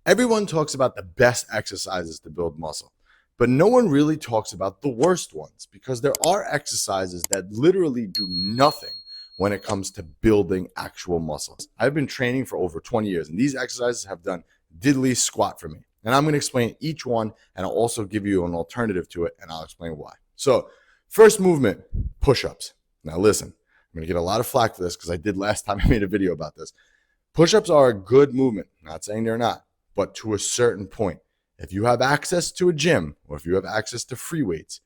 Everyone talks about the best exercises to build muscle, but no one really talks about the worst ones because there are exercises that literally do nothing when it comes to building actual muscles. I've been training for over 20 years, and these exercises have done diddly squat for me. And I'm going to explain each one, and I'll also give you an alternative to it, and I'll explain why. So, first movement, push-ups. Now listen, I'm going to get a lot of flack for this because I did last time I made a video about this. Push-ups are a good movement. Not saying they're not, but to a certain point. If you have access to a gym or if you have access to free weights,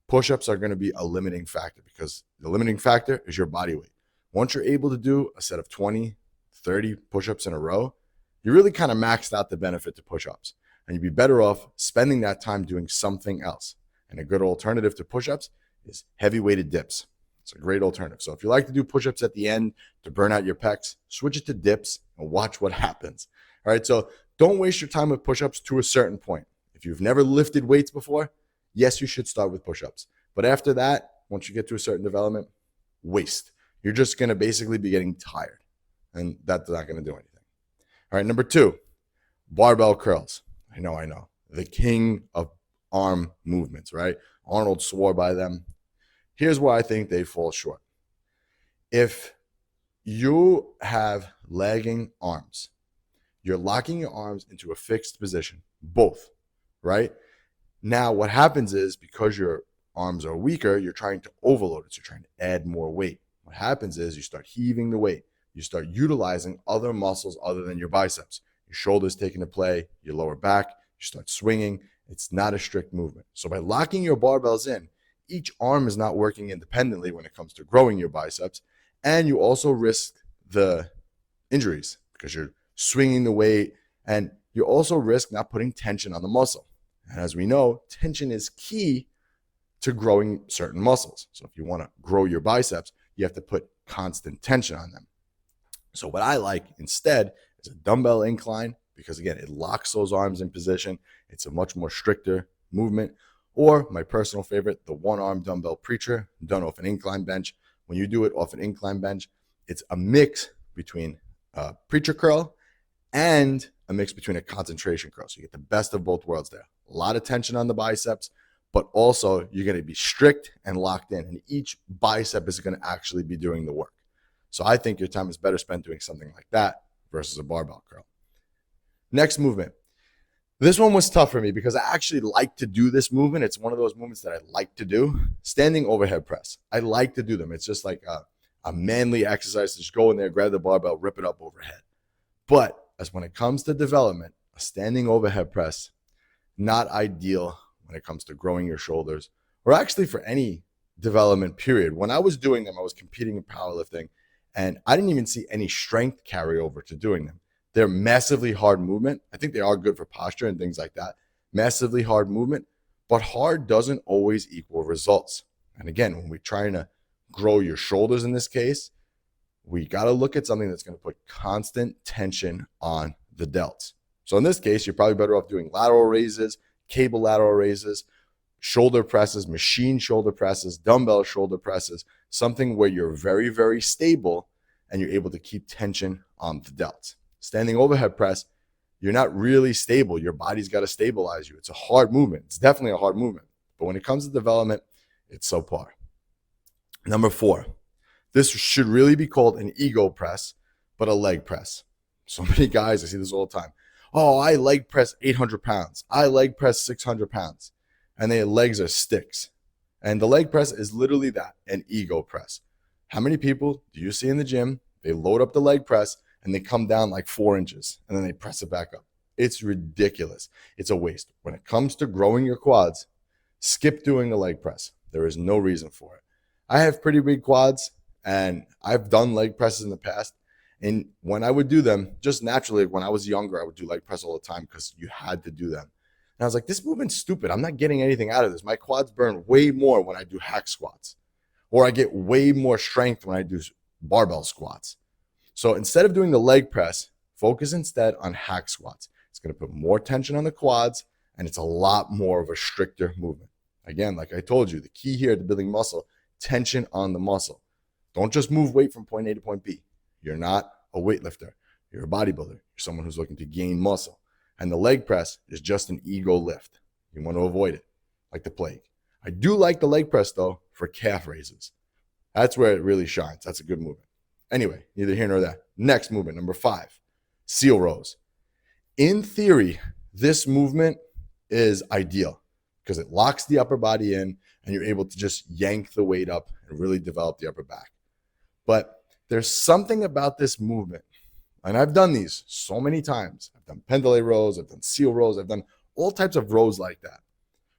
push-ups are going to be a limiting factor because the limiting factor is your body weight. Once you're able to do a set of 20, 30 push-ups in a row, you really kind of maxed out the benefit to push-ups. And you'd be better off spending that time doing something else. And a good alternative to push-ups is heavy-weighted dips. It's a great alternative. So if you like to do push-ups at the end to burn out your pecs, switch it to dips and watch what happens. All right, so don't waste your time with push-ups to a certain point. If you've never lifted weights before, yes, you should start with push-ups. But after that, once you get to a certain development, waste. You're just going to basically be getting tired, and that's not going to do anything. All right, number 2, barbell curls. I know. The king of arm movements, right? Arnold swore by them. Here's where I think they fall short. If you have lagging arms, you're locking your arms into a fixed position, both, right? Now, what happens is because your arms are weaker, you're trying to overload it. So you're trying to add more weight. What happens is you start heaving the weight. You start utilizing other muscles other than your biceps. Your shoulders take into play, your lower back, you start swinging. It's not a strict movement. So by locking your barbells in, each arm is not working independently when it comes to growing your biceps. And you also risk the injuries because you're swinging the weight, and you also risk not putting tension on the muscle. And as we know, tension is key to growing certain muscles. So if you want to grow your biceps, you have to put constant tension on them. So what I like instead is a dumbbell incline because, again, it locks those arms in position. It's a much more stricter movement. Or my personal favorite, the one-arm dumbbell preacher done off an incline bench. When you do it off an incline bench, it's a mix between a preacher curl and a mix between a concentration curl. So you get the best of both worlds there. A lot of tension on the biceps, but also you're going to be strict and locked in, and each bicep is going to actually be doing the work. So I think your time is better spent doing something like that versus a barbell curl. Next movement. This one was tough for me because I actually like to do this movement. It's one of those movements that I like to do. Standing overhead press. I like to do them. It's just like a manly exercise. Just go in there, grab the barbell, rip it up overhead. But as when it comes to development, a standing overhead press, not ideal when it comes to growing your shoulders or actually for any development period. When I was doing them, I was competing in powerlifting, and I didn't even see any strength carry over to doing them. They're massively hard movement. I think they are good for posture and things like that. Massively hard movement, but hard doesn't always equal results. And again, when we're trying to grow your shoulders in this case, we got to look at something that's going to put constant tension on the delts. So in this case, you're probably better off doing lateral raises, cable lateral raises, shoulder presses, machine shoulder presses, dumbbell shoulder presses, something where you're very, very stable and you're able to keep tension on the delts. Standing overhead press, you're not really stable. Your body's got to stabilize you. It's a hard movement. It's definitely a hard movement. But when it comes to development, it's subpar. Number 4, this should really be called an ego press, but a leg press. So many guys, I see this all the time. Oh, I leg press 800 pounds. I leg press 600 pounds. And their legs are sticks. And the leg press is literally that, an ego press. How many people do you see in the gym? They load up the leg press and they come down like 4 inches and then they press it back up. It's ridiculous. It's a waste. When it comes to growing your quads, skip doing the leg press. There is no reason for it. I have pretty big quads and I've done leg presses in the past. And when I would do them, just naturally, when I was younger, I would do leg press all the time because you had to do them. And I was like, this movement's stupid. I'm not getting anything out of this. My quads burn way more when I do hack squats, or I get way more strength when I do barbell squats. So instead of doing the leg press, focus instead on hack squats. It's going to put more tension on the quads, and it's a lot more of a stricter movement. Again, like I told you, the key here to building muscle, tension on the muscle. Don't just move weight from point A to point B. You're not a weightlifter. You're a bodybuilder. You're someone who's looking to gain muscle. And the leg press is just an ego lift. You want to avoid it like the plague. I do like the leg press though for calf raises. That's where it really shines. That's a good movement. Anyway, neither here nor there. Next movement, number 5, seal rows. In theory, this movement is ideal because it locks the upper body in and you're able to just yank the weight up and really develop the upper back. But there's something about this movement, and I've done these so many times. I've done pendlay rows, I've done seal rows, I've done all types of rows like that.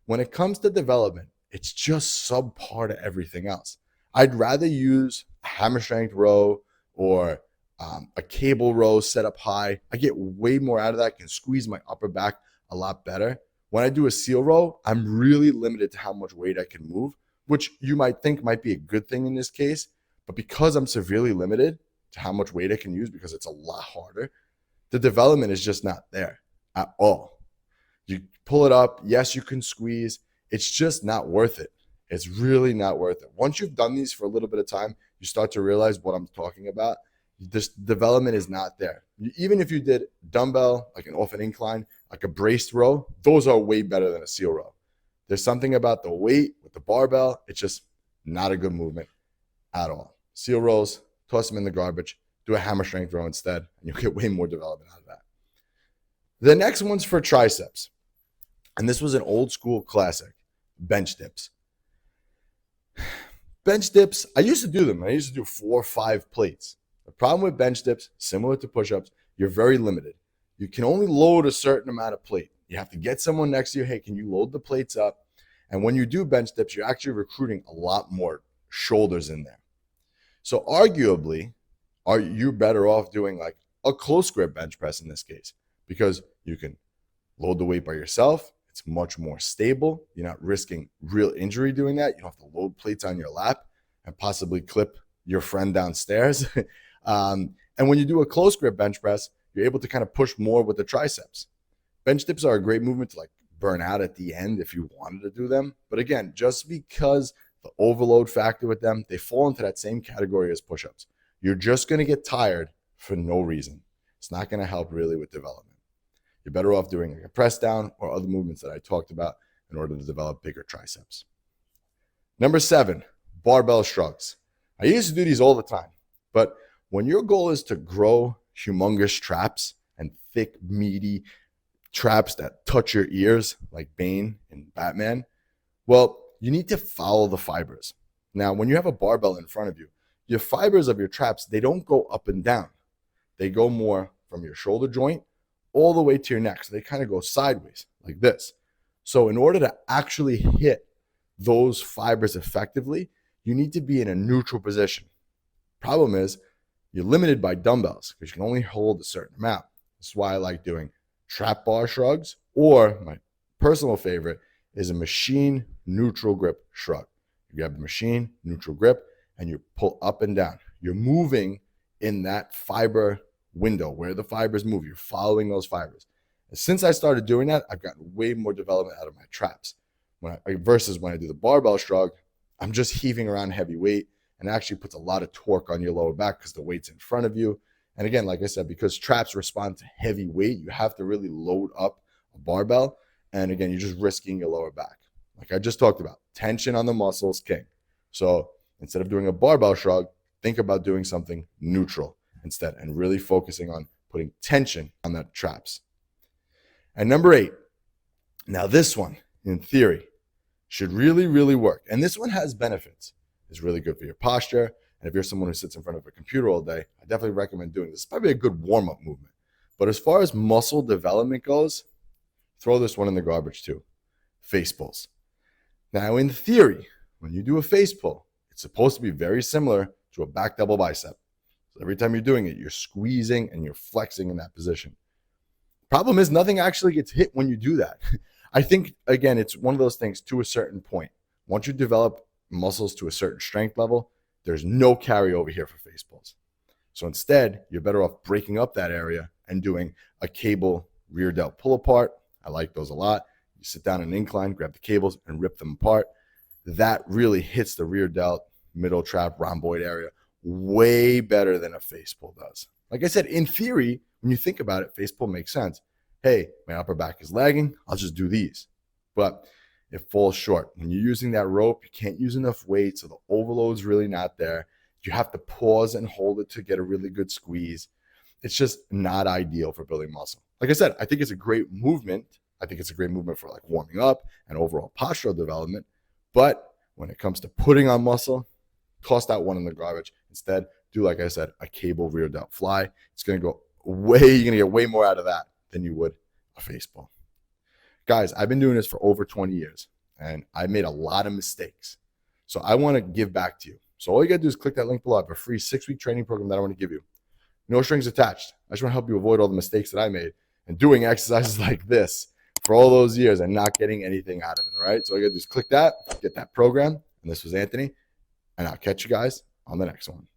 When it comes to development, it's just subpar to everything else. I'd rather use a hammer strength row or a cable row set up high. I get way more out of that, can squeeze my upper back a lot better. When I do a seal row, I'm really limited to how much weight I can move, which you might think might be a good thing in this case. But because I'm severely limited to how much weight I can use because it's a lot harder, the development is just not there at all. You pull it up. Yes, you can squeeze. It's just not worth it. It's really not worth it. Once you've done these for a little bit of time, you start to realize what I'm talking about. This development is not there. Even if you did dumbbell, like an off an incline, like a braced row, those are way better than a seal row. There's something about the weight with the barbell. It's just not a good movement at all. Seal rows, toss them in the garbage, do a hammer strength row instead, and you'll get way more development out of that. The next one's for triceps. And this was an old school classic, bench dips. Bench dips, I used to do them. I used to do 4 or 5 plates. The problem with bench dips, similar to push-ups, you're very limited. You can only load a certain amount of plate. You have to get someone next to you. Hey, can you load the plates up? And when you do bench dips, you're actually recruiting a lot more shoulders in there. So arguably, are you better off doing like a close grip bench press in this case? Because you can load the weight by yourself. It's much more stable. You're not risking real injury doing that. You don't have to load plates on your lap and possibly clip your friend downstairs. And when you do a close grip bench press, you're able to kind of push more with the triceps. Bench dips are a great movement to like burn out at the end if you wanted to do them. But again, just because the overload factor with them, they fall into that same category as push-ups. You're just going to get tired for no reason. It's not going to help really with development. You're better off doing like a press down or other movements that I talked about in order to develop bigger triceps. Number 7, barbell shrugs. I used to do these all the time, but when your goal is to grow humongous traps and thick, meaty traps that touch your ears like Bane in Batman, well, you need to follow the fibers. Now, when you have a barbell in front of you, your fibers of your traps, they don't go up and down. They go more from your shoulder joint all the way to your neck. So they kind of go sideways like this. So in order to actually hit those fibers effectively, you need to be in a neutral position. Problem is, you're limited by dumbbells because you can only hold a certain amount. That's why I like doing trap bar shrugs, or my personal favorite is a machine neutral grip shrug. You grab the machine neutral grip and you pull up and down. You're moving in that fiber window where the fibers move. You're following those fibers. And since I started doing that, I've gotten way more development out of my traps. Versus when I do the barbell shrug, I'm just heaving around heavy weight, and it actually puts a lot of torque on your lower back because the weight's in front of you. And again, like I said, because traps respond to heavy weight, you have to really load up a barbell. And again, you're just risking your lower back. Like I just talked about, tension on the muscles, king. So instead of doing a barbell shrug, think about doing something neutral instead and really focusing on putting tension on that traps. And number 8, now this one, in theory, should really, really work. And this one has benefits. It's really good for your posture. And if you're someone who sits in front of a computer all day, I definitely recommend doing this. It's probably a good warm-up movement. But as far as muscle development goes, throw this one in the garbage too. Face pulls. Now, in theory, when you do a face pull, it's supposed to be very similar to a back double bicep. So every time you're doing it, you're squeezing and you're flexing in that position. Problem is, nothing actually gets hit when you do that. I think, again, it's one of those things to a certain point. Once you develop muscles to a certain strength level, there's no carryover here for face pulls. So instead, you're better off breaking up that area and doing a cable rear delt pull apart. I like those a lot. You sit down in an incline, grab the cables, and rip them apart. That really hits the rear delt, middle trap, rhomboid area way better than a face pull does. Like I said, in theory, when you think about it, face pull makes sense. hey, my upper back is lagging, I'll just do these. But it falls short. When you're using that rope, you can't use enough weight, so the overload's really not there. You have to pause and hold it to get a really good squeeze. It's just not ideal for building muscle. Like I said, I think it's a great movement. I think it's a great movement for like warming up and overall postural development. But when it comes to putting on muscle, toss that one in the garbage. Instead, do, like I said, a cable rear delt fly. It's going to go way, you're going to get way more out of that than you would a face ball. Guys, I've been doing this for over 20 years and I made a lot of mistakes. So I want to give back to you. So all you got to do is click that link below. I have a free 6-week training program that I want to give you. No strings attached. I just want to help you avoid all the mistakes that I made and doing exercises like this for all those years and not getting anything out of it. All right. So all you got to do is click that, get that program. And this was Anthony. And I'll catch you guys on the next one.